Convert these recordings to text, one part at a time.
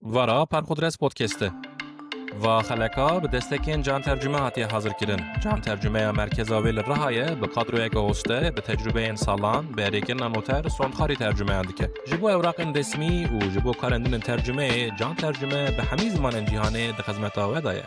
Vara Parkodres Podcast'ı. Va xeleka bi destekên can tercüme hatiye hazırkirin. Can tercümeya merkeza wê li Rihayê bi kadroyeka hoste bi tecrübeyên salan bi êrêkirina noter sondxarî tercümeyan dike. Ji bo ewraqên resmî û ji bo karendinên tercümeyê can tercüme bi hemî zimanên cîhanê di xizmeta we de ye.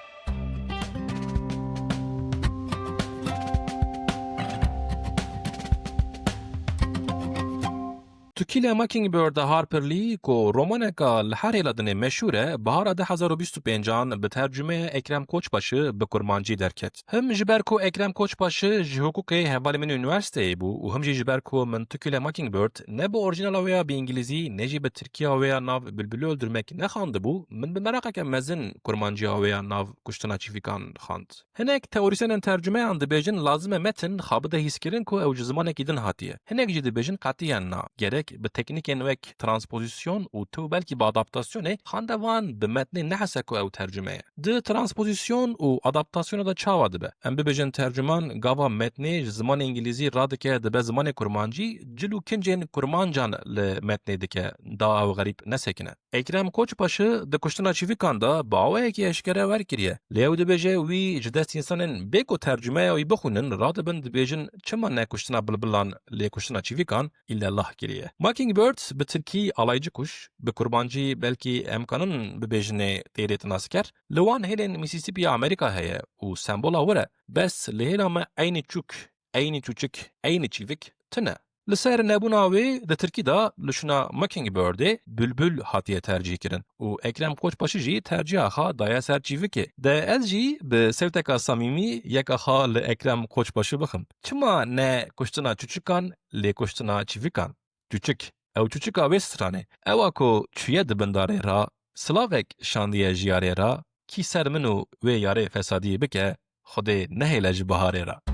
Tu kîlê Mockingbird Harper Lee ku romaneka li herê ladinê meşhûr e, bihara 2025 bi tercümeya Ekrem Koçbaşı bi kurmancî derket. Him ji ber ku Ekrem Koçbaşı ji hukukê hevalê min üniversiteyê bû û him jî ji ber ku min Tu kîlê Mockingbird ne bi orjinala wê ya bi îngilîzî ne jî bi Tirkiya wê ya nav Bülbülü öldürmek nexandibû, min bi merakeke mezin kurmanciya wê ya nav kuştina çîvikan xand. Hinek teorîsenên tercümeyan dibêjin lazim e metin xwe bide hîskirin ku ew ji zimanekî din hatiye. Hinek jî dibêjin qetiyan na. Gerek bi teknikên wek transpozisyon û tu belkî bi adaptasyonê xandevan bi metnê nehese ku ew tercüme ye. Di transpozisyon û adaptasyona da çawa dibe. Em bibêjin tercüman gava metnê ji zimanê îngilîzî radike dibe zimanê kurmancî, cil û kincên kurmancan li metnê dike, da ew xerîb nesekine. Ekrem Koçbaşı di kuştina çîvikan da bi awayekî eşkere werkiriye. Lê ew dibêje wî ji dest însanên bê ku tercümeya wî bixwînin radibin dibêjin çima ne kuştina bilbilan lê kuştina çîvikan illallah kiriye. Mockingbird bi Tirkî alaycı kuş, bi kurmancî belkî emkanın bibêjinê têrêtin asker, li wan hêlên Mississippiya Amerîka heye û sembola wir e, bes li hêla me eynî çûk, eynî çûçik, eynî çîvik tune. Li ser nebûna wê di Tirkî da li şûna Mockingbirdê Bülbül hatiye tercih kirin û Ekrem Koçbaşı jî terciha xwe daye ser çîvikê. De ez jî bi sewteka samîmî yeka xwe li Ekrem Koçbaşı bixim. Çima ne kuştina çûçikan lê kuştina çîvikan? Çûçik. Ew çûçika wê stranê. Ewa ku çûye di bindarê ra, silavek şandiye ji yarê ra, kî ser min û wê yarê fesadiyê bike, Xwedê nehêle ji biharê ra.